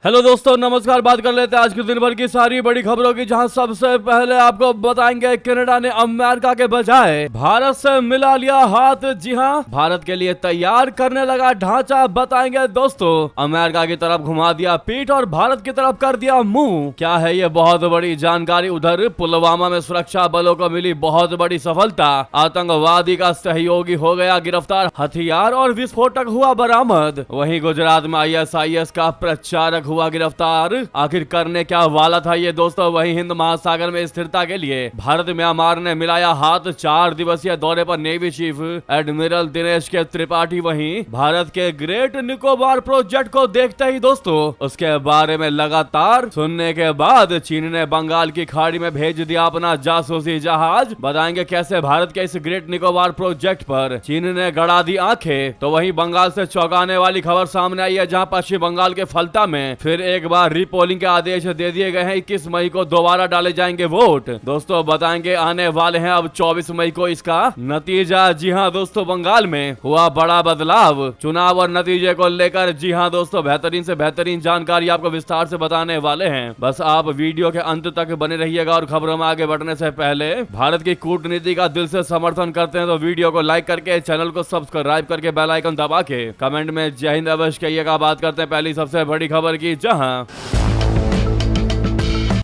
Hello दोस्तों, नमस्कार। बात कर लेते हैं आज के दिन भर की सारी बड़ी खबरों की, जहां सबसे पहले आपको बताएंगे कनाडा ने अमेरिका के बजाय भारत से मिला लिया हाथ। जी हां, भारत के लिए तैयार करने लगा ढांचा। बताएंगे दोस्तों, अमेरिका की तरफ घुमा दिया पीठ और भारत की तरफ कर दिया मुंह। क्या है ये बहुत बड़ी जानकारी। उधर पुलवामा में सुरक्षा बलों को मिली बहुत बड़ी सफलता। आतंकवादी का सहयोगी हो गया गिरफ्तार, हथियार और विस्फोटक हुआ बरामद। वहीं गुजरात में ISIS का प्रचारक हुआ गिरफ्तार। आखिर करने क्या वाला था ये दोस्तों। वहीं हिंद महासागर में स्थिरता के लिए भारत म्यांमार ने मिलाया हाथ। 4 दिवसीय दौरे पर नेवी चीफ एडमिरल दिनेश के त्रिपाठी वहीं भारत के ग्रेट निकोबार प्रोजेक्ट को देखते ही दोस्तों उसके बारे में लगातार सुनने के बाद चीन ने बंगाल की खाड़ी में भेज दिया अपना जासूसी जहाज। बताएंगे कैसे भारत के इस ग्रेट निकोबार प्रोजेक्ट पर चीन ने गड़ा दी आंखें। तो वहीं बंगाल से चौंकाने वाली खबर सामने आई है, जहां पश्चिम बंगाल के फलता में फिर एक बार रीपोलिंग के आदेश दे दिए गए हैं। 21 मई को दोबारा डाले जाएंगे वोट। दोस्तों बताएंगे आने वाले हैं अब 24 मई को इसका नतीजा। जी हां दोस्तों, बंगाल में हुआ बड़ा बदलाव चुनाव और नतीजे को लेकर। जी हां दोस्तों, बेहतरीन से बेहतरीन जानकारी आपको विस्तार से बताने वाले हैं। बस आप वीडियो के अंत तक बने रहिएगा। और खबरों में आगे बढ़ने से पहले भारत की कूटनीति का दिल से समर्थन करते हैं तो वीडियो को लाइक करके, चैनल को सब्सक्राइब करके, बेल आइकन दबा के कमेंट में जय हिंद अवश्य कहिएगा। बात करते हैं पहली सबसे बड़ी खबर की, जहां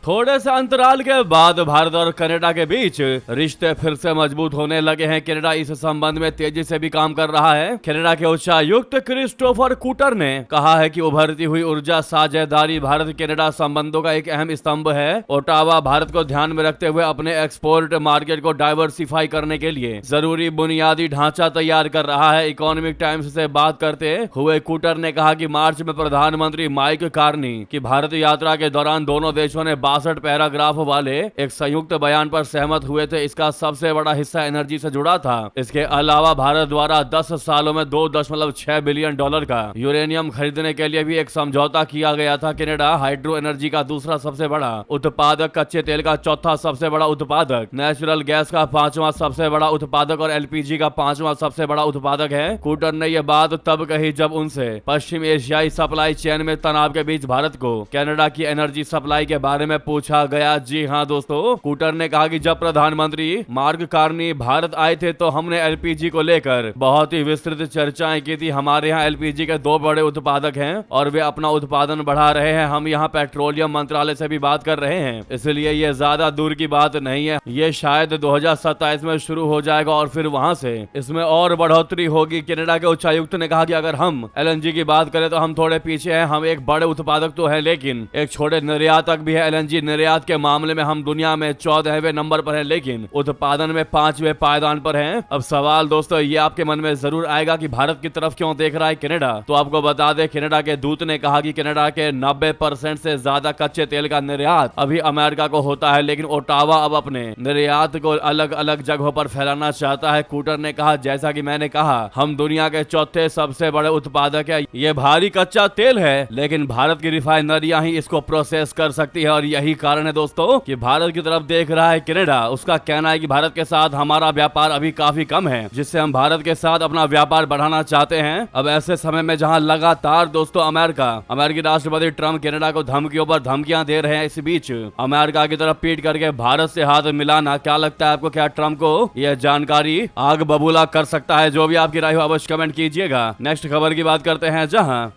थोड़े से अंतराल के बाद भारत और कनाडा के बीच रिश्ते फिर से मजबूत होने लगे हैं। कनाडा इस संबंध में तेजी से भी काम कर रहा है। कनाडा के उच्चायुक्त क्रिस्टोफर कूटर ने कहा है कि उभरती हुई ऊर्जा साझेदारी भारत कनाडा संबंधों का एक अहम स्तंभ है। ओटावा भारत को ध्यान में रखते हुए अपने एक्सपोर्ट मार्केट को डाइवर्सिफाई करने के लिए जरूरी बुनियादी ढांचा तैयार कर रहा है। इकोनॉमिक टाइम्स से बात करते हुए कूटर ने कहा कि मार्च में प्रधानमंत्री माइक कार्नी की भारत यात्रा के दौरान दोनों देशों ने 62 पैराग्राफ वाले एक संयुक्त बयान पर सहमत हुए थे। इसका सबसे बड़ा हिस्सा एनर्जी से जुड़ा था। इसके अलावा भारत द्वारा 10 सालों में $2.6 बिलियन का यूरेनियम खरीदने के लिए भी एक समझौता किया गया था। कनाडा हाइड्रो एनर्जी का दूसरा सबसे बड़ा उत्पादक, कच्चे तेल का चौथा सबसे बड़ा उत्पादक, नेचुरल गैस का 5वां सबसे बड़ा उत्पादक और LPG का 5वां सबसे बड़ा उत्पादक है। कूटर ने यह बात तब कही जब उनसे पश्चिम एशियाई सप्लाई चेन में तनाव के बीच भारत को कनाडा की एनर्जी सप्लाई के बारे में पूछा गया। जी हां दोस्तों, कूटर ने कहा कि जब प्रधानमंत्री मार्क कार्नी भारत आए थे तो हमने LPG को लेकर बहुत ही विस्तृत चर्चाएं की थी। हमारे यहाँ LPG के 2 बड़े उत्पादक हैं और वे अपना उत्पादन बढ़ा रहे हैं। हम यहाँ पेट्रोलियम मंत्रालय से भी बात कर रहे हैं, इसलिए ये ज्यादा दूर की बात नहीं है। ये शायद 2027 में शुरू हो जाएगा और फिर वहां से इसमें और बढ़ोतरी होगी। कनाडा के उच्चायुक्त ने कहा कि अगर हम LNG की बात करें तो हम थोड़े पीछे हैं। हम एक बड़े उत्पादक तो है लेकिन एक छोटे निर्यातक भी है। LNG निर्यात के मामले में हम दुनिया में 14वें नंबर पर हैं, लेकिन उत्पादन में 5वें पायदान पर हैं। अब सवाल दोस्तों ये आपके मन में जरूर आएगा कि भारत की तरफ क्यों देख रहा है कनाडा। तो आपको बता दें, कनाडा के दूत ने कहा कि कनाडा के 90% से ज्यादा कच्चे तेल का निर्यात अभी अमेरिका को होता है, लेकिन ओटावा अब अपने निर्यात को अलग अलग जगहों पर फैलाना चाहता है। कूटर ने कहा, जैसा कि मैंने कहा, हम दुनिया के चौथे सबसे बड़े उत्पादक है। ये भारी कच्चा तेल है, लेकिन भारत की रिफाइनरियां ही इसको प्रोसेस कर सकती है और यही कारण है दोस्तों कि भारत की तरफ देख रहा है कनाडा। उसका कहना है कि भारत के साथ हमारा व्यापार अभी काफी कम है, जिससे हम भारत के साथ अपना व्यापार बढ़ाना चाहते हैं। अब ऐसे समय में जहां लगातार दोस्तों अमेरिकी राष्ट्रपति ट्रम्प कनाडा को धमकियों पर धमकियां दे रहे हैं, इस बीच अमेरिका की तरफ पीट करके भारत से हाथ मिलाना, क्या लगता है आपको, क्या ट्रम्प को यह जानकारी आग बबूला कर सकता है? जो भी आपकी राय हो अवश्य कमेंट कीजिएगा। नेक्स्ट खबर की बात करते हैं, जहां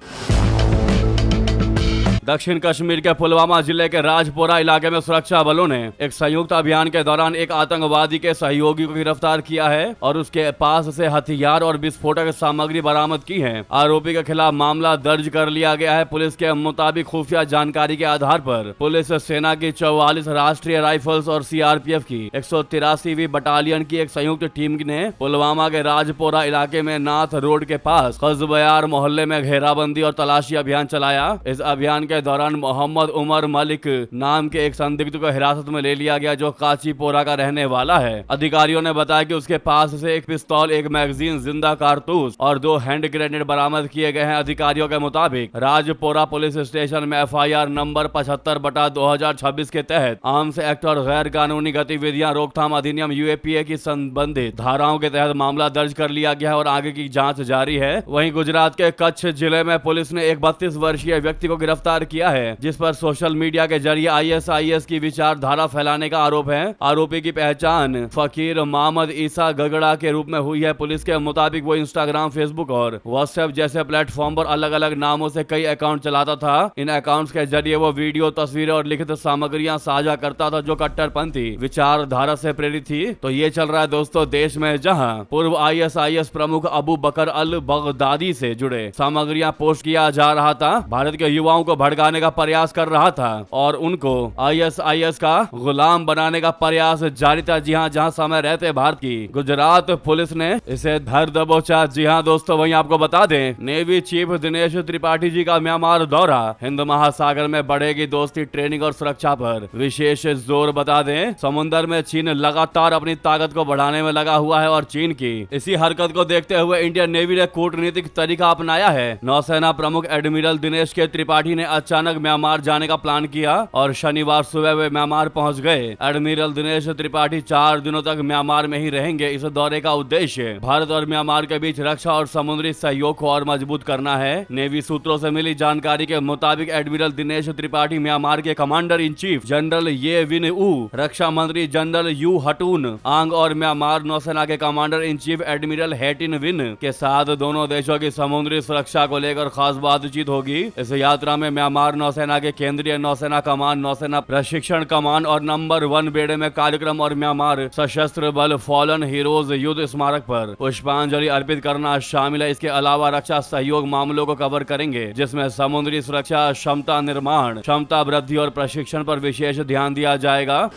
दक्षिण कश्मीर के पुलवामा जिले के राजपोरा इलाके में सुरक्षा बलों ने एक संयुक्त अभियान के दौरान एक आतंकवादी के सहयोगी को गिरफ्तार किया है और उसके पास से हथियार और विस्फोटक सामग्री बरामद की है। आरोपी के खिलाफ मामला दर्ज कर लिया गया है। पुलिस के मुताबिक खुफिया जानकारी के आधार पर पुलिस सेना की 44 राष्ट्रीय राइफल्स और CRPF की 183वीं बटालियन की एक संयुक्त टीम ने पुलवामा के राजपोरा इलाके में नाथ रोड के पास खजबयार मोहल्ले में घेराबंदी और तलाशी अभियान चलाया। इस अभियान के दौरान मोहम्मद उमर मलिक नाम के एक संदिग्ध को हिरासत में ले लिया गया, जो काचीपोरा का रहने वाला है। अधिकारियों ने बताया कि उसके पास से एक पिस्तौल, एक मैगजीन, जिंदा कारतूस और 2 हैंड ग्रेनेड बरामद किए गए हैं। अधिकारियों के मुताबिक राजपोरा पुलिस स्टेशन में FIR नंबर 75/2026 के तहत आर्म्स एक्ट और गैर कानूनी गतिविधियां रोकथाम अधिनियम UAPA की संबंधित धाराओं के तहत मामला दर्ज कर लिया गया है और आगे की जांच जारी है। वहीं गुजरात के कच्छ जिले में पुलिस ने एक 32 वर्षीय व्यक्ति को गिरफ्तार दायर किया है, जिस पर सोशल मीडिया के जरिए ISIS की विचारधारा फैलाने का आरोप है। आरोपी की पहचान फकीर मोहम्मद ईसा गगड़ा के रूप में हुई है। पुलिस के मुताबिक वो इंस्टाग्राम, फेसबुक और व्हाट्सएप जैसे प्लेटफॉर्म पर अलग अलग नामों से कई अकाउंट चलाता था। इन अकाउंट्स के जरिए वो वीडियो, तस्वीरें और लिखित सामग्रियां साझा करता था जो कट्टरपंथी विचारधारा से प्रेरित थी। तो ये चल रहा है दोस्तों देश में, जहां पूर्व ISIS प्रमुख अबू बकर अल बगदादी से जुड़े सामग्रियां पोस्ट किया जा रहा था, भारत के युवाओं को भड़काने का प्रयास कर रहा था और उनको ISIS का गुलाम बनाने का प्रयास जारी था। जी हाँ, जहां समय रहते भारत की गुजरात पुलिस ने इसे धर दबोचा। जी हाँ दोस्तों, वहीं आपको बता दें, नेवी चीफ दिनेश त्रिपाठी जी का म्यांमार दौरा, हिंद महासागर में बढ़ेगी दोस्ती, ट्रेनिंग और सुरक्षा पर विशेष जोर। बता दें, समुद्र में चीन लगातार अपनी ताकत को बढ़ाने में लगा हुआ है और चीन की इसी हरकत को देखते हुए इंडियन नेवी ने कूटनीतिक तरीका अपनाया है। नौसेना प्रमुख एडमिरल दिनेश के त्रिपाठी ने अचानक म्यांमार जाने का प्लान किया और शनिवार सुबह वे म्यांमार पहुंच गए। एडमिरल दिनेश त्रिपाठी 4 दिनों तक म्यांमार में ही रहेंगे। इस दौरे का उद्देश्य भारत और म्यांमार के बीच रक्षा और समुद्री सहयोग को और मजबूत करना है। नेवी सूत्रों से मिली जानकारी के मुताबिक एडमिरल दिनेश त्रिपाठी म्यांमार के कमांडर इन चीफ जनरल ये विन ऊ, रक्षा मंत्री जनरल यू हटून आंग और म्यांमार नौसेना के commander in chief admiral Htein Win के साथ दोनों देशों की समुद्री सुरक्षा को लेकर खास बातचीत होगी। इस यात्रा में म्यांमार नौसेना के केंद्रीय नौसेना कमान, नौसेना प्रशिक्षण कमान और नंबर 1 बेड़े में कार्यक्रम और म्यांमार सशस्त्र बल फॉलन हीरोज युद्ध स्मारक पर पुष्पांजलि अर्पित करना शामिल है। इसके अलावा रक्षा सहयोग मामलों को कवर करेंगे, जिसमें समुद्री सुरक्षा, क्षमता निर्माण, क्षमता वृद्धि और प्रशिक्षण पर विशेष ध्यान दिया जाएगा।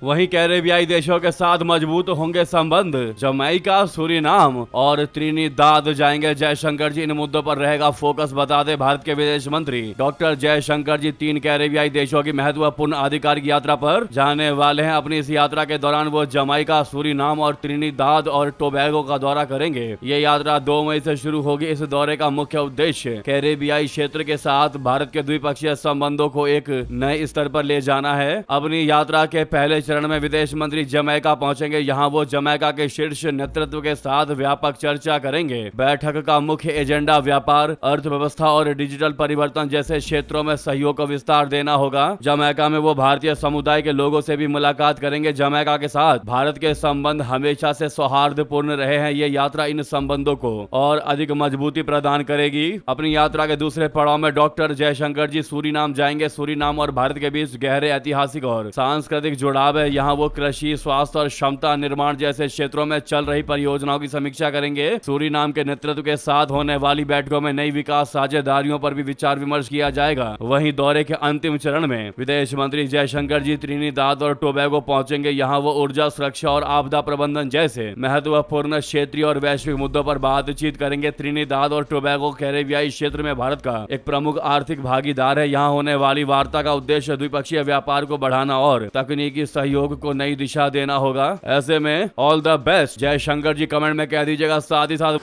वहीं कैरेबियाई देशों के साथ मजबूत होंगे संबंध, जमैका, सूरीनाम और त्रिनिदाद जाएंगे जयशंकर जी। इन मुद्दों पर रहेगा फोकस। बता दें, भारत के विदेश मंत्री डॉक्टर जयशंकर जी 3 कैरेबियाई देशों की महत्वपूर्ण आधिकारिक यात्रा पर जाने वाले हैं। अपनी इस यात्रा के दौरान वो जमैका, सूरीनाम और त्रिनिदाद और टोबैगो का दौरा करेंगे। ये यात्रा 2 मई से शुरू होगी। इस दौरे का मुख्य उद्देश्य कैरेबियाई क्षेत्र के साथ भारत के द्विपक्षीय संबंधों को एक नए स्तर पर ले जाना है। अपनी यात्रा के पहले चरण में विदेश मंत्री जमैका पहुंचेंगे। यहां वो जमैका के शीर्ष नेतृत्व के साथ व्यापक चर्चा करेंगे। बैठक का मुख्य एजेंडा व्यापार, अर्थव्यवस्था और डिजिटल परिवर्तन जैसे क्षेत्रों में सहयोग को विस्तार देना होगा। जमैका में वो भारतीय समुदाय के लोगों से भी मुलाकात करेंगे। जमैका के साथ भारत के संबंध हमेशा से सौहार्दपूर्ण रहे हैं। ये यात्रा इन संबंधों को और अधिक मजबूती प्रदान करेगी। अपनी यात्रा के दूसरे पड़ाव में डॉक्टर जयशंकर जी सूरीनाम जाएंगे। सूरीनाम और भारत के बीच गहरे ऐतिहासिक और सांस्कृतिक जुड़ाव है। यहाँ वो कृषि, स्वास्थ्य और क्षमता निर्माण जैसे क्षेत्रों में चल रही परियोजनाओं की समीक्षा करेंगे। सूरीनाम के नेतृत्व के साथ होने वाली बैठकों में नई विकास साझेदारियों पर भी विचार विमर्श किया जाएगा। वहीं दौरे के अंतिम चरण में विदेश मंत्री जयशंकर जी त्रिनिदाद और टोबैगो पहुंचेंगे। यहाँ वो ऊर्जा सुरक्षा और आपदा प्रबंधन जैसे महत्वपूर्ण क्षेत्रीय और वैश्विक मुद्दों पर बातचीत करेंगे। त्रिनिदाद और टोबैगो कैरेबियाई क्षेत्र में भारत का एक प्रमुख आर्थिक भागीदार है। यहाँ होने वाली वार्ता का उद्देश्य द्विपक्षीय व्यापार को बढ़ाना और तकनीकी सहयोग को नई दिशा देना होगा। ऐसे में all the best Jaishankar ji comment में कह दीजिएगा। साथ ही साथ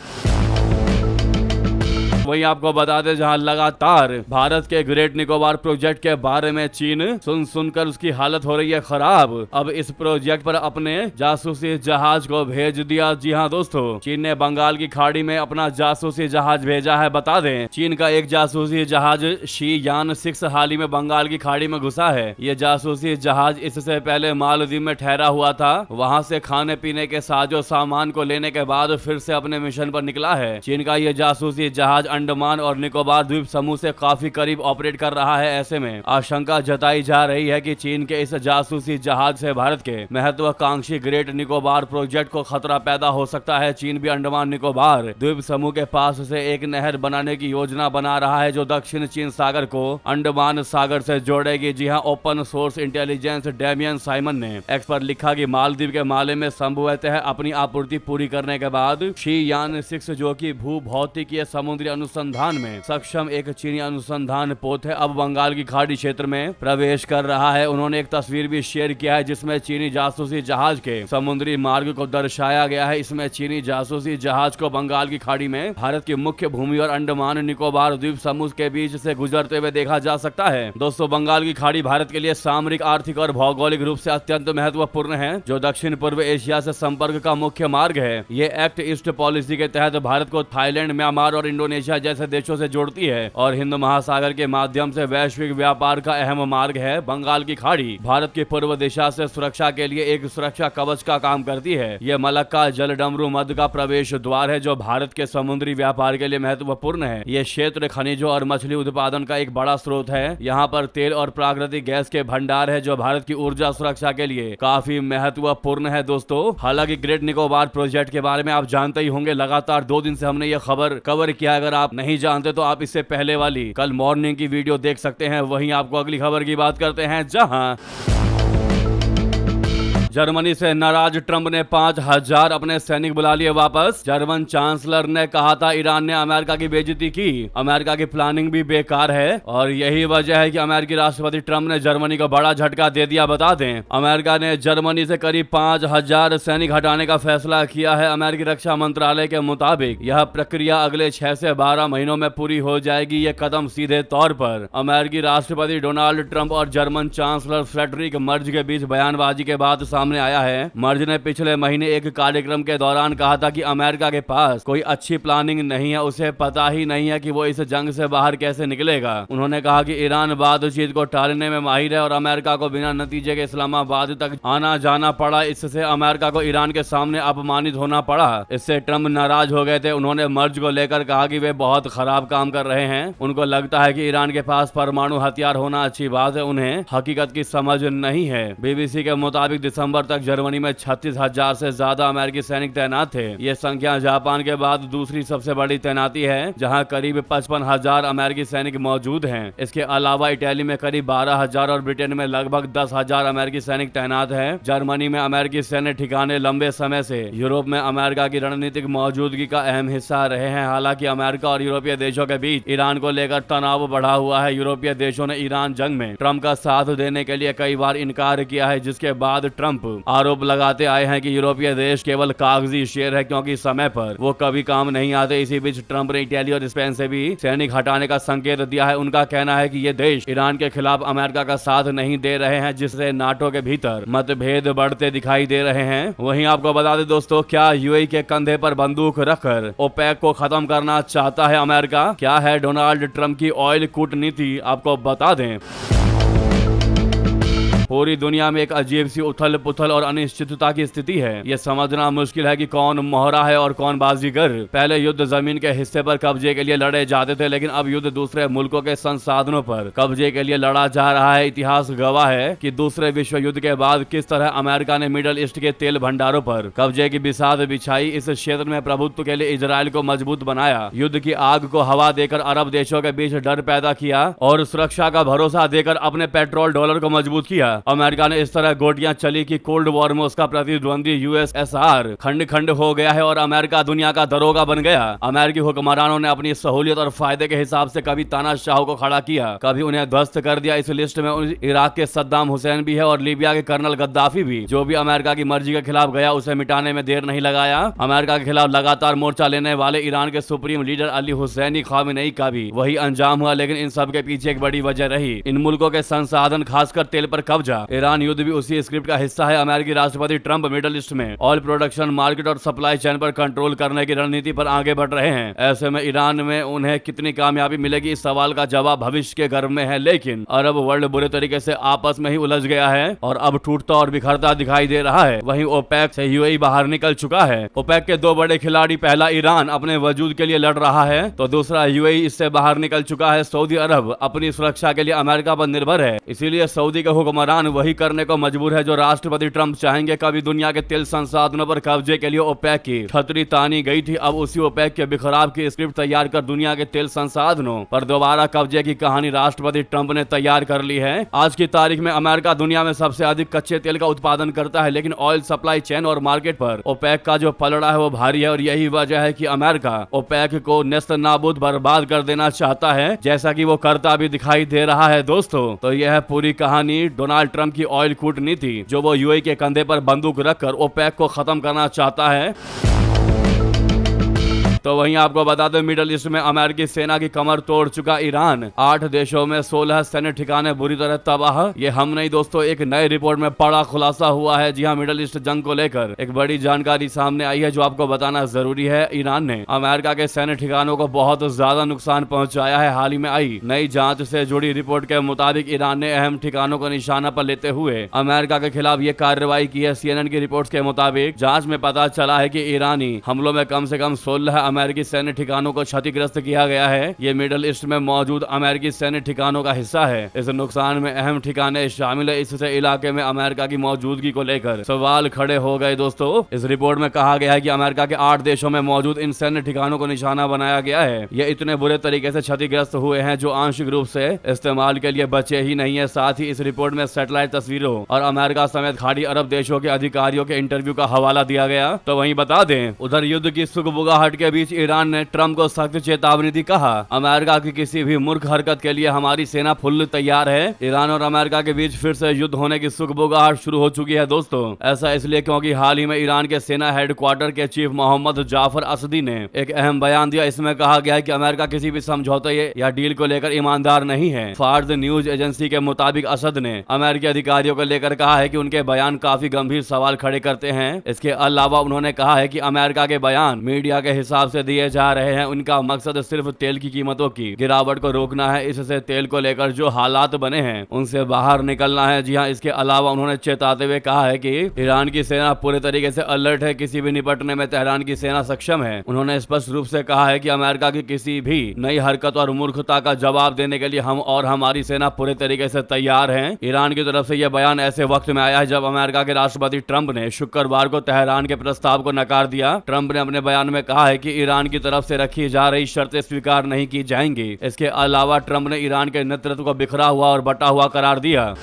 वहीं आपको बता दें, जहां लगातार भारत के ग्रेट निकोबार प्रोजेक्ट के बारे में चीन सुनकर उसकी हालत हो रही है खराब। अब इस प्रोजेक्ट पर अपने जासूसी जहाज को भेज दिया। जी हां दोस्तों, चीन ने बंगाल की खाड़ी में अपना जासूसी जहाज भेजा है। बता दें, चीन का एक जासूसी जहाज शी यान 6 हाल ही में बंगाल की खाड़ी में घुसा है। ये जासूसी जहाज इससे पहले मालदीव में ठहरा हुआ था। वहां से खाने पीने के साजो सामान को लेने के बाद फिर से अपने मिशन पर निकला है। चीन का ये जासूसी जहाज अंडमान और निकोबार द्वीप समूह से काफी करीब ऑपरेट कर रहा है। ऐसे में आशंका जताई जा रही है कि चीन के इस जासूसी जहाज से भारत के महत्वाकांक्षी ग्रेट निकोबार प्रोजेक्ट को खतरा पैदा हो सकता है। चीन भी अंडमान निकोबार द्वीप समूह के पास से एक नहर बनाने की योजना बना रहा है, जो दक्षिण चीन सागर को अंडमान सागर से जोड़ेगी। जी हाँ, open source intelligence Damien Simon ने एक्स पर लिखा कि मालदीव के माले में संभवतः अपनी आपूर्ति पूरी करने के बाद शी यान 6, जो कि भू भौतिकीय समुद्री अनुसंधान में सक्षम एक चीनी अनुसंधान पोत है, अब बंगाल की खाड़ी क्षेत्र में प्रवेश कर रहा है। उन्होंने एक तस्वीर भी शेयर किया है जिसमें चीनी जासूसी जहाज के समुद्री मार्ग को दर्शाया गया है। इसमें चीनी जासूसी जहाज को बंगाल की खाड़ी में भारत की मुख्य भूमि और अंडमान निकोबार द्वीप समूह के बीच से गुजरते हुए देखा जा सकता है। दोस्तों, बंगाल की खाड़ी भारत के लिए सामरिक, आर्थिक और भौगोलिक रूप से अत्यंत महत्वपूर्ण है, जो दक्षिण पूर्व एशिया से संपर्क का मुख्य मार्ग है। ये एक्ट ईस्ट पॉलिसी के तहत भारत को थाईलैंड, म्यांमार और इंडोनेशिया एशिया जैसे देशों से जोड़ती है और हिंद महासागर के माध्यम से वैश्विक व्यापार का अहम मार्ग है। बंगाल की खाड़ी भारत की पूर्व दिशा से सुरक्षा के लिए एक सुरक्षा कवच का काम करती है। ये मलक्का जलडमरू मध्य का प्रवेश द्वार है जो भारत के समुद्री व्यापार के लिए महत्वपूर्ण है। ये क्षेत्र खनिजों और मछली उत्पादन का एक बड़ा स्रोत है। यहाँ पर तेल और प्राकृतिक गैस के भंडार है जो भारत की ऊर्जा सुरक्षा के लिए काफी महत्वपूर्ण है। दोस्तों, हालांकि ग्रेट निकोबार प्रोजेक्ट के बारे में आप जानते ही होंगे, लगातार 2 दिन से हमने ये खबर कवर किया। अगर आप नहीं जानते तो आप इससे पहले वाली कल मॉर्निंग की वीडियो देख सकते हैं। वहीं आपको अगली खबर की बात करते हैं, जहां जर्मनी से नाराज ट्रंप ने 5000 अपने सैनिक बुला लिए वापस। जर्मन चांसलर ने कहा था ईरान ने अमेरिका की बेइज्जती की, अमेरिका की प्लानिंग भी बेकार है और यही वजह है कि अमेरिकी राष्ट्रपति ट्रंप ने जर्मनी को बड़ा झटका दे दिया। बता दें, अमेरिका ने जर्मनी से करीब 5000 सैनिक हटाने का फैसला किया है। अमेरिकी रक्षा मंत्रालय के मुताबिक यह प्रक्रिया अगले 6 से 12 महीनों में पूरी हो जाएगी। ये कदम सीधे तौर पर अमेरिकी राष्ट्रपति डोनाल्ड ट्रंप और जर्मन चांसलर फ्रेडरिक मर्ज के बीच बयानबाजी के बाद सामने आया है। मर्ज ने पिछले महीने एक कार्यक्रम के दौरान कहा था कि अमेरिका के पास कोई अच्छी प्लानिंग नहीं है, उसे पता ही नहीं है कि वो इस जंग से बाहर कैसे निकलेगा। उन्होंने कहा कि ईरान बातचीत को टालने में माहिर है और अमेरिका को बिना नतीजे के इस्लामाबाद तक आना जाना पड़ा। इससे अमेरिका को ईरान के सामने अपमानित होना पड़ा। इससे ट्रंप नाराज हो गए थे। उन्होंने मर्ज को लेकर कहा कि वे बहुत खराब काम कर रहे हैं। उनको लगता है कि ईरान के पास परमाणु हथियार होना अच्छी बात है, उन्हें हकीकत की समझ नहीं है। बीबीसी के मुताबिक दिसंबर तक जर्मनी में 36,000 से ज्यादा अमेरिकी सैनिक तैनात थे। ये संख्या जापान के बाद दूसरी सबसे बड़ी तैनाती है, जहां करीब 55,000 अमेरिकी सैनिक मौजूद हैं। इसके अलावा इटली में करीब 12,000 और ब्रिटेन में लगभग 10,000 अमेरिकी सैनिक तैनात हैं। जर्मनी में अमेरिकी सैन्य ठिकाने लंबे समय से यूरोप में अमेरिका की रणनीतिक मौजूदगी का अहम हिस्सा रहे हैं। हालांकि अमेरिका और यूरोपीय देशों के बीच ईरान को लेकर तनाव बढ़ा हुआ है। यूरोपीय देशों ने ईरान जंग में ट्रंप का साथ देने के लिए कई बार इनकार किया है, जिसके बाद ट्रंप आरोप लगाते आए हैं कि यूरोपीय देश केवल कागजी शेर है क्योंकि समय पर वो कभी काम नहीं आते। इसी बीच ट्रंप ने इटली और स्पेन से भी सैनिक हटाने का संकेत दिया है। उनका कहना है कि ये देश ईरान के खिलाफ अमेरिका का साथ नहीं दे रहे हैं, जिससे नाटो के भीतर मतभेद बढ़ते दिखाई दे रहे हैं। वहीं आपको बता दें दोस्तों, क्या यूएई के कंधे पर बंदूक रखकर ओपेक को खत्म करना चाहता है अमेरिका? क्या है डोनाल्ड ट्रंप की ऑयल कूटनीति? आपको बता दें, पूरी दुनिया में एक अजीब सी उथल पुथल और अनिश्चितता की स्थिति है। यह समझना मुश्किल है कि कौन मोहरा है और कौन बाजीगर। पहले युद्ध जमीन के हिस्से पर कब्जे के लिए लड़े जाते थे, लेकिन अब युद्ध दूसरे मुल्कों के संसाधनों पर कब्जे के लिए लड़ा जा रहा है। इतिहास गवाह है कि दूसरे विश्व युद्ध के बाद किस तरह अमेरिका ने मिडल ईस्ट के तेल भंडारों पर कब्जे की बिसात बिछाई। इस क्षेत्र में प्रभुत्व के लिए इजराइल को मजबूत बनाया, युद्ध की आग को हवा देकर अरब देशों के बीच डर पैदा किया और सुरक्षा का भरोसा देकर अपने पेट्रोल डॉलर को मजबूत किया। अमेरिका ने इस तरह गोटियां चली कि कोल्ड वॉर में उसका प्रतिद्वंदी यूएसएसआर खंड खंड हो गया है और अमेरिका दुनिया का दरोगा बन गया। अमेरिकी हुक्मरानों ने अपनी सहूलियत और फायदे के हिसाब से कभी तानाशाह को खड़ा किया, कभी उन्हें ध्वस्त कर दिया। इस लिस्ट में इराक के सद्दाम हुसैन भी है और लीबिया के कर्नल गद्दाफी भी। जो भी अमेरिका की मर्जी के खिलाफ गया उसे मिटाने में देर नहीं लगाया। अमेरिका के खिलाफ लगातार मोर्चा लेने वाले ईरान के supreme leader Ali Husseini Khamenei का भी वही अंजाम हुआ, लेकिन इन सब के पीछे एक बड़ी वजह रही इन मुल्कों के संसाधन, खासकर तेल पर कब्जा। ईरान युद्ध भी उसी स्क्रिप्ट का हिस्सा है। अमेरिकी राष्ट्रपति ट्रंप मिडल ईस्ट में ऑयल प्रोडक्शन, मार्केट और सप्लाई चेन पर कंट्रोल करने की रणनीति पर आगे बढ़ रहे हैं। ऐसे में ईरान में उन्हें कितनी कामयाबी मिलेगी, इस सवाल का जवाब भविष्य के गर्भ में है। लेकिन अरब वर्ल्ड बुरे तरीके से आपस में ही उलझ गया है और अब टूटता और बिखरता दिखाई दे रहा है। वहीं ओपेक से यूएई बाहर निकल चुका है। ओपेक के 2 बड़े खिलाड़ी, पहला ईरान अपने वजूद के लिए लड़ रहा है तो दूसरा यूएई इससे बाहर निकल चुका है। सऊदी अरब अपनी सुरक्षा के लिए अमेरिका पर निर्भर है, इसीलिए सऊदी के हुक्मरान वही करने को मजबूर है जो राष्ट्रपति ट्रंप चाहेंगे। कभी दुनिया के तेल संसाधनों पर कब्जे के लिए ओपेक की छतरी तानी गई थी, अब उसी ओपेक के बिखराव की स्क्रिप्ट तैयार कर दुनिया के तेल संसाधनों पर दोबारा कब्जे की कहानी राष्ट्रपति ट्रंप ने तैयार कर ली है। आज की तारीख में अमेरिका दुनिया में सबसे अधिक कच्चे तेल का उत्पादन करता है, लेकिन ऑयल सप्लाई चेन और मार्केट पर ओपेक का जो पलड़ा है वो भारी है और यही वजह है कि अमेरिका ओपेक को नेस्त नाबूद बर्बाद कर देना चाहता है, जैसा कि वो करता भी दिखाई दे रहा है। दोस्तों, तो यह है पूरी कहानी डोनाल्ड ट्रंप की ऑयल कूटनीति, जो वो यूएई के कंधे पर बंदूक रखकर ओपेक को खत्म करना चाहता है। तो वहीं आपको बता दें, मिडल ईस्ट में अमेरिकी सेना की कमर तोड़ चुका ईरान, 8 देशों में 16 सैन्य ठिकाने बुरी तरह तबाह। ये हम नहीं दोस्तों, एक नई रिपोर्ट में बड़ा खुलासा हुआ है। जी हाँ, मिडल ईस्ट जंग को लेकर एक बड़ी जानकारी सामने आई है जो आपको बताना जरूरी है। ईरान ने अमेरिका के सैन्य ठिकानों को बहुत ज्यादा नुकसान पहुंचाया है। हाल ही में आई नई जांच से जुड़ी रिपोर्ट के मुताबिक ईरान ने अहम ठिकानों को निशाना पर लेते हुए अमेरिका के खिलाफ ये कार्रवाई की है। CNN की रिपोर्ट के मुताबिक जांच में पता चला है कि ईरानी हमलों में कम से कम 16 अमेरिकी सैन्य ठिकानों को क्षतिग्रस्त किया गया है। ये मिडल ईस्ट में मौजूद अमेरिकी सैन्य ठिकानों का हिस्सा है। इस नुकसान में अहम ठिकाने शामिल है। इससे इलाके में अमेरिका की मौजूदगी को लेकर सवाल खड़े हो गए। दोस्तों, इस रिपोर्ट में कहा गया है कि अमेरिका के 8 देशों में मौजूद इन सैन्य ठिकानों को निशाना बनाया गया है। ये इतने बुरे तरीके से क्षतिग्रस्त हुए हैं जो आंशिक रूप से इस्तेमाल के लिए बचे ही नहीं है। साथ ही इस रिपोर्ट में सैटेलाइट तस्वीरों और अमेरिका समेत खाड़ी अरब देशों के अधिकारियों के इंटरव्यू का हवाला दिया गया। तो वहीं बता दें, उधर युद्ध की सुगबुगाहट के बीच ईरान ने ट्रंप को सख्त चेतावनी दी। कहा, अमेरिका की किसी भी मूर्ख हरकत के लिए हमारी सेना फुल तैयार है। ईरान और अमेरिका के बीच फिर से युद्ध होने की सुगबुगाहट शुरू हो चुकी है। दोस्तों, ऐसा इसलिए क्योंकि हाल ही में ईरान के सेना हेडक्वार्टर के चीफ मोहम्मद जाफर असदी ने एक अहम बयान दिया। इसमें कहा गया है कि अमेरिका किसी भी समझौते या डील को लेकर ईमानदार नहीं है। फार्स न्यूज एजेंसी के मुताबिक असद ने अमेरिकी अधिकारियों को लेकर कहा है कि उनके बयान काफी गंभीर सवाल खड़े करते हैं। इसके अलावा उन्होंने कहा है कि अमेरिका के बयान मीडिया के हिसाब से दिए जा रहे हैं। उनका मकसद सिर्फ तेल की कीमतों की गिरावट को रोकना है। इससे तेल को लेकर जो हालात बने हैं उनसे बाहर निकलना है। जी हाँ, इसके अलावा उन्होंने चेताते हुए कहा है कि ईरान की सेना पूरे तरीके से अलर्ट है। किसी भी निपटने में तेहरान की सेना सक्षम है। उन्होंने स्पष्ट रूप से कहा है कि अमेरिका की किसी भी नई हरकत और मूर्खता का जवाब देने के लिए हम और हमारी सेना पूरे तरीके से तैयार हैं। ईरान की तरफ से यह बयान ऐसे वक्त में आया है जब अमेरिका के राष्ट्रपति ट्रंप ने शुक्रवार को तेहरान के प्रस्ताव को नकार दिया। ट्रंप ने अपने बयान में कहा है कि ईरान की तरफ से रखी जा रही शर्तें स्वीकार नहीं की जाएंगी। इसके अलावा ट्रंप ने ईरान के नेतृत्व को बिखरा हुआ और बटा हुआ करार दिया।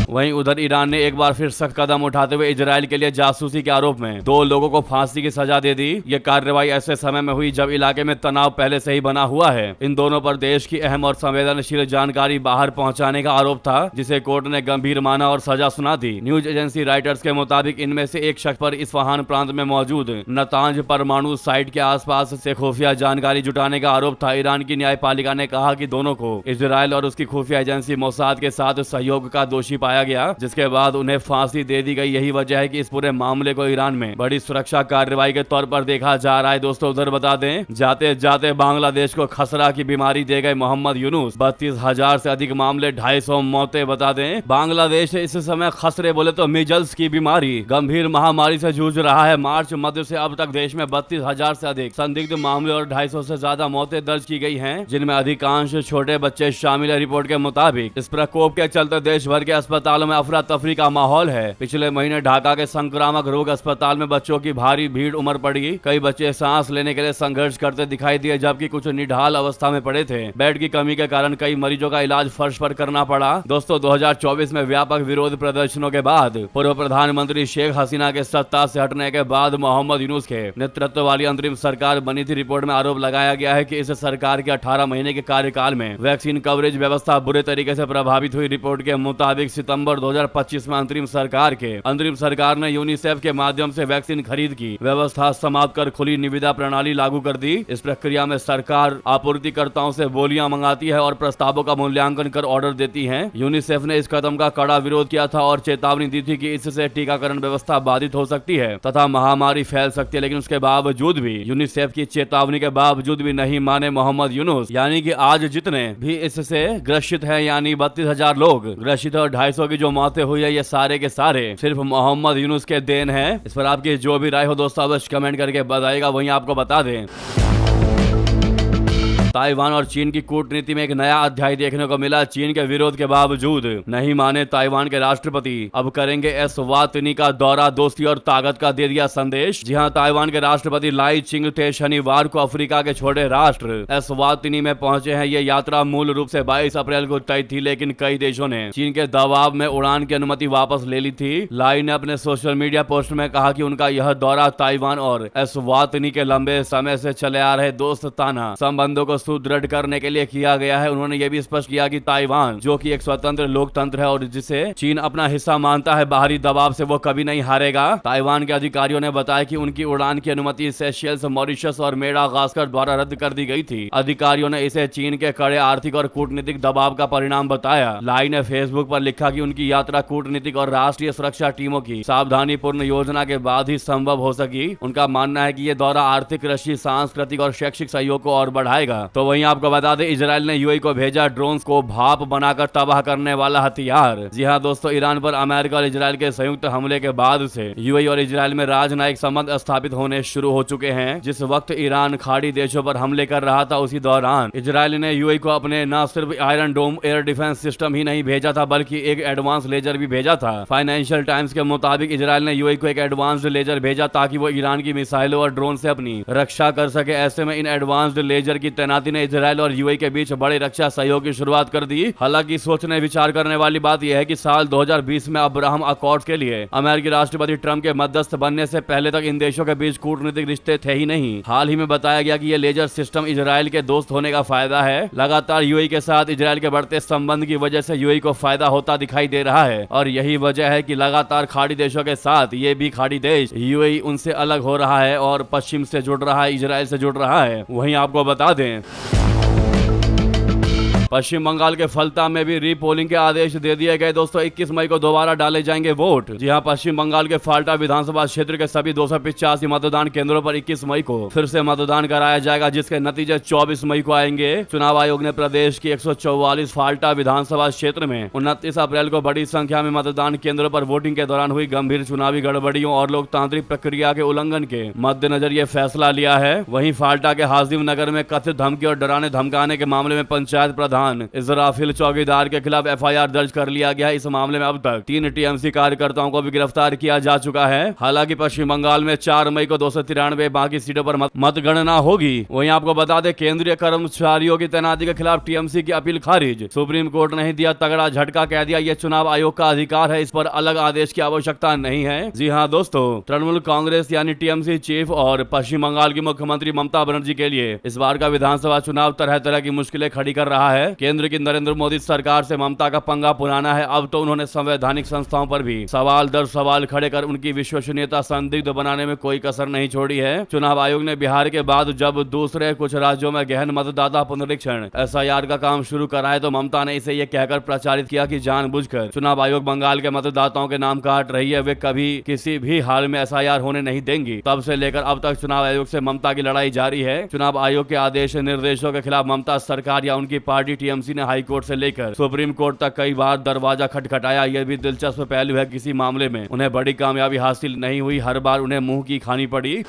वहीं उधर ईरान ने एक बार फिर सख्त कदम उठाते हुए इजराइल के लिए जासूसी के आरोप में 2 लोगों को फांसी की सजा दे दी। ये कार्रवाई ऐसे समय में हुई जब इलाके में तनाव पहले से ही बना हुआ है। इन दोनों पर देश की अहम और संवेदनशील जानकारी बाहर पहुंचाने का आरोप था, जिसे कोर्ट ने गंभीर माना और सजा सुना दी। न्यूज एजेंसी राइटर्स के मुताबिक इनमें से एक शख्स पर इस्फहान प्रांत में मौजूद नतांज परमाणु साइट के आसपास से खुफिया जानकारी जुटाने का आरोप था। ईरान की न्यायपालिका ने कहा कि दोनों को इजराइल और उसकी खुफिया एजेंसी मोसाद के साथ सहयोग का दोषी पाया गया, जिसके बाद उन्हें फांसी दे दी गई। यही वजह है कि इस पूरे मामले को ईरान में बड़ी सुरक्षा कार्रवाई के तौर पर देखा जा रहा है। दोस्तों, उधर बता दें, जाते जाते बांग्लादेश को खसरा की बीमारी दे गए मोहम्मद यूनुस। 32,000 से अधिक मामले, 250 मौतें। बता दें, बांग्लादेश इस समय खसरे बोले तो मिजल्स की बीमारी गंभीर महामारी से जूझ रहा है। मार्च मध्य से अब तक देश में 32,000 से अधिक संदिग्ध मामले और 250 से ज्यादा मौतें दर्ज की गई हैं, जिनमें अधिकांश छोटे बच्चे शामिल है। रिपोर्ट के मुताबिक इस प्रकोप के चलते देश भर के अस्पतालों में अफरा तफरी का माहौल है। पिछले महीने ढाका के संक्रामक रोग अस्पताल में बच्चों की भारी भीड़ उमड़ पड़ी। कई बच्चे सांस लेने के लिए संघर्ष करते दिखाई दिए, जबकि कुछ निढाल अवस्था में पड़े थे। बेड की कमी के कारण कई मरीजों का इलाज फर्श पर करना पड़ा। दोस्तों, 2024 में व्यापक विरोध प्रदर्शनों के बाद पूर्व प्रधानमंत्री शेख हसीना के सत्ता से हटने के बाद मोहम्मद यूनुस के नेतृत्व वाली अंतरिम सरकार बनी थी। रिपोर्ट में आरोप लगाया गया है कि इस सरकार के 18 महीने के कार्यकाल में वैक्सीन कवरेज व्यवस्था बुरे तरीके से प्रभावित हुई। रिपोर्ट के मुताबिक सितंबर 2025 में अंतरिम सरकार ने यूनिसेफ के माध्यम से वैक्सीन खरीद की व्यवस्था समाप्त कर खुली निविदा प्रणाली लागू कर दी। इस प्रक्रिया में सरकार आपूर्तिकर्ताओं से बोलियां मंगाती है और प्रस्तावों का मूल्यांकन कर ऑर्डर देती है। यूनिसेफ ने इस कदम का कड़ा विरोध किया था और चेतावनी दी थी कि इससे टीकाकरण व्यवस्था बाधित हो सकती है तथा महामारी फैल सकती है। लेकिन उसके बावजूद भी, यूनिसेफ की चेतावनी के बावजूद भी नहीं माने मोहम्मद यूनुस। यानी कि आज जितने भी इससे ग्रसित है, यानी 32,000 लोग ग्रसित और 250 की जो मौतें हुई है, ये सारे के सारे सिर्फ मोहम्मद यूनुस के देन है। इस पर आपकी जो भी राय हो दोस्तों अवश्य कमेंट करके बताइएगा। वहीं आपको बता दें, ताइवान और चीन की कूटनीति में एक नया अध्याय देखने को मिला। चीन के विरोध के बावजूद नहीं माने ताइवान के राष्ट्रपति अब करेंगे एस्वातिनी का दौरा, दोस्ती और ताकत का दे दिया संदेश। जी हां, ताइवान के राष्ट्रपति लाई चिंग-टे शनिवार को अफ्रीका के छोटे राष्ट्र एस्वातिनी में पहुंचे हैं। ये यात्रा मूल रूप से 22 अप्रैल को तय थी, लेकिन कई देशों ने चीन के दबाव में उड़ान की अनुमति वापस ले ली थी। लाई ने अपने सोशल मीडिया पोस्ट में कहा कि उनका यह दौरा ताइवान और एस्वातिनी के लंबे समय से चले आ रहे दोस्ताना संबंधों को सुदृढ़ करने के लिए किया गया है। उन्होंने ये भी स्पष्ट किया कि ताइवान, जो कि एक स्वतंत्र लोकतंत्र है और जिसे चीन अपना हिस्सा मानता है, बाहरी दबाव से वो कभी नहीं हारेगा। ताइवान के अधिकारियों ने बताया कि उनकी उड़ान की अनुमति सेशेल्स, मॉरिशस और मेडागास्कर द्वारा रद्द कर दी गई थी। अधिकारियों ने इसे चीन के कड़े आर्थिक और कूटनीतिक दबाव का परिणाम बताया। लाई ने फेसबुक पर लिखा कि उनकी यात्रा कूटनीतिक और राष्ट्रीय सुरक्षा टीमों की सावधानीपूर्ण योजना के बाद ही संभव हो सकी। उनका मानना है कि ये दौरा आर्थिक, कृषि, सांस्कृतिक और शैक्षिक सहयोग को और बढ़ाएगा। तो वहीं आपको बता दें, इजराइल ने यूएई को भेजा ड्रोन्स को भाप बनाकर तबाह करने वाला हथियार। जी हां दोस्तों, ईरान पर अमेरिका और इजराइल के संयुक्त हमले के बाद से यूएई और इजराइल में राजनयिक संबंध स्थापित होने शुरू हो चुके हैं। जिस वक्त ईरान खाड़ी देशों पर हमले कर रहा था, उसी दौरान इजराइल ने यूएई को अपने न सिर्फ आयरन डोम एयर डिफेंस सिस्टम ही नहीं भेजा था, बल्कि एक एडवांस लेजर भी भेजा था। फाइनेंशियल टाइम्स के मुताबिक इजराइल ने यूएई को एक एडवांस्ड लेजर भेजा ताकि वो ईरान की मिसाइलों और ड्रोन से अपनी रक्षा कर सके। ऐसे में इन एडवांस्ड लेजर की तैनाती ने इजराइल और यूएई के बीच बड़े रक्षा सहयोग की शुरुआत कर दी। हालांकि सोचने विचार करने वाली बात यह है कि साल 2020 में अब्राहम अकॉर्ड्स के लिए अमेरिकी राष्ट्रपति ट्रंप के मध्यस्थ बनने से पहले तक इन देशों के बीच कूटनीतिक रिश्ते थे ही नहीं। हाल ही में बताया गया कि यह लेजर सिस्टम इजराइल के दोस्त होने का फायदा है। लगातार यूएई के साथ इजराइल के बढ़ते संबंध की वजह से यूएई को फायदा होता दिखाई दे रहा है और यही वजह है कि लगातार खाड़ी देशों के साथ ये भी खाड़ी देश यूएई उनसे अलग हो रहा है और पश्चिम से जुड़ रहा है, इजराइल से जुड़ रहा है। वहीं आपको बता दें, पश्चिम बंगाल के फलता में भी रीपोलिंग के आदेश दे दिए गए। दोस्तों 21 मई को दोबारा डाले जाएंगे वोट। जी हां, पश्चिम बंगाल के फाल्टा विधानसभा क्षेत्र के सभी 285 मतदान केंद्रों पर 21 मई को फिर से मतदान कराया जाएगा, जिसके नतीजे 24 मई को आएंगे। चुनाव आयोग ने प्रदेश की 144 फाल्टा विधानसभा क्षेत्र में 29 अप्रैल को बड़ी संख्या में मतदान केंद्रों पर वोटिंग के दौरान हुई गंभीर चुनावी गड़बड़ियों और लोकतांत्रिक प्रक्रिया के उल्लंघन के मद्देनजर ये फैसला लिया है। वहीं फाल्टा के हाजिम नगर में कथित धमकी और डराने धमकाने के मामले में पंचायत प्रधान इजराफिल चौकीदार के खिलाफ एफआईआर दर्ज कर लिया गया है। इस मामले में अब तक 3 टीएमसी कार्यकर्ताओं को भी गिरफ्तार किया जा चुका है। हालांकि पश्चिम बंगाल में 4 मई को 293 बाकी सीटों पर मतगणना होगी। वहीं आपको बता दें, केंद्रीय कर्मचारियों की तैनाती के खिलाफ टीएमसी की अपील खारिज। सुप्रीम कोर्ट ने ही दिया तगड़ा झटका, कह दिया ये चुनाव आयोग का अधिकार है, इस पर अलग आदेश की आवश्यकता नहीं है। जी हाँ दोस्तों, तृणमूल कांग्रेस यानी टीएमसी चीफ और पश्चिम बंगाल की मुख्यमंत्री ममता बनर्जी के लिए इस बार का विधानसभा चुनाव तरह तरह की मुश्किलें खड़ी कर रहा है। केंद्र की नरेंद्र मोदी सरकार से ममता का पंगा पुराना है। अब तो उन्होंने संवैधानिक संस्थाओं पर भी सवाल दर सवाल खड़े कर उनकी विश्वसनीयता संदिग्ध बनाने में कोई कसर नहीं छोड़ी है। चुनाव आयोग ने बिहार के बाद जब दूसरे कुछ राज्यों में गहन मतदाता पुनरीक्षण एसआईआर का काम शुरू करा है, तो ममता ने इसे ये कहकर प्रचारित किया कि जानबूझकर चुनाव आयोग बंगाल के मतदाताओं के नाम काट रही है, वे कभी किसी भी हाल में एसआईआर होने नहीं देंगी। तब से लेकर अब तक चुनाव आयोग से ममता की लड़ाई जारी है। चुनाव आयोग के आदेश निर्देशों के खिलाफ ममता सरकार या उनकी पार्टी टीएमसी ने हाई कोर्ट से लेकर सुप्रीम कोर्ट तक कई बार दरवाजा खटखटाया। यह भी दिलचस्प पहलू है, किसी मामले में उन्हें बड़ी कामयाबी हासिल नहीं हुई, हर बार उन्हें मुंह की खानी पड़ी।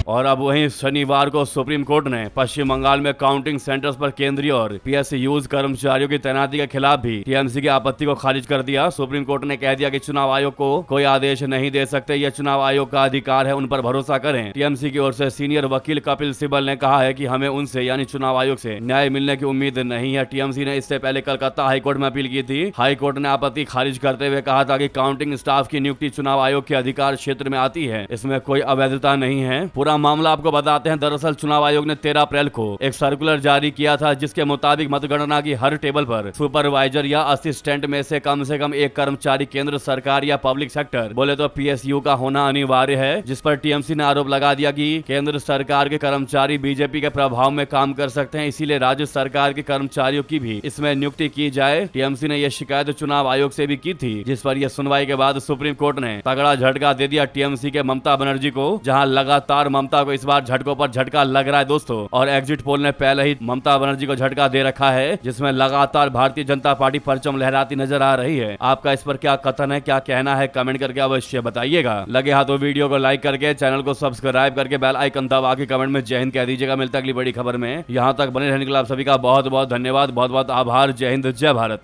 और अब वहीं शनिवार को सुप्रीम कोर्ट ने पश्चिम बंगाल में काउंटिंग सेंटर्स पर केंद्रीय और पीएसयूज कर्मचारियों की तैनाती के खिलाफ भी टीएमसी की आपत्ति को खारिज कर दिया। सुप्रीम कोर्ट ने कह दिया कि चुनाव आयोग को कोई आदेश नहीं दे सकते, यह चुनाव आयोग का अधिकार है, उन पर भरोसा करें। टीएमसी की ओर से सीनियर वकील कपिल सिब्बल ने कहा है कि हमें उनसे यानी चुनाव आयोग से न्याय मिलने की उम्मीद नहीं है। टीएमसी ने इससे पहले कलकत्ता हाईकोर्ट में अपील की थी। हाईकोर्ट ने आपत्ति खारिज करते हुए कहा था कि काउंटिंग स्टाफ की नियुक्ति चुनाव आयोग के अधिकार क्षेत्र में आती है, इसमें कोई अवैधता नहीं है। पूरा मामला आपको बताते हैं। दरअसल चुनाव आयोग ने 13 अप्रैल को एक सर्कुलर जारी किया था, जिसके मुताबिक मतगणना की हर टेबल पर सुपरवाइजर या असिस्टेंट में से कम एक कर्मचारी केंद्र सरकार या पब्लिक सेक्टर, बोले तो पीएसयू का होना अनिवार्य है। जिस पर टीएमसी ने आरोप लगा दिया कि केंद्र सरकार के कर्मचारी बीजेपी के प्रभाव में काम कर सकते हैं, इसीलिए राज्य सरकार के कर्मचारियों की भी इसमें नियुक्ति की जाए। टीएमसी ने यह शिकायत चुनाव आयोग से भी की थी, जिस पर यह सुनवाई के बाद सुप्रीम कोर्ट ने तगड़ा झटका दे दिया टीएमसी के ममता बनर्जी को, जहां लगातार ममता को इस बार झटकों पर झटका लग रहा है दोस्तों। और एग्जिट पोल ने पहले ही ममता बनर्जी को झटका दे रखा है, जिसमें लगातार भारतीय जनता पार्टी परचम लहराती नजर आ रही है। आपका इस पर क्या कथन है, क्या कहना है, कमेंट करके अवश्य बताइएगा। लगे हाथों वीडियो को लाइक करके, चैनल को सब्सक्राइब करके, बेल आइकन दबा के कमेंट में जय हिंद कह दीजिएगा। मिलता अगली बड़ी खबर में। यहाँ तक बने रहने के लिए आप सभी का बहुत बहुत धन्यवाद, बहुत बहुत आभार। जय हिंद, जय भारत।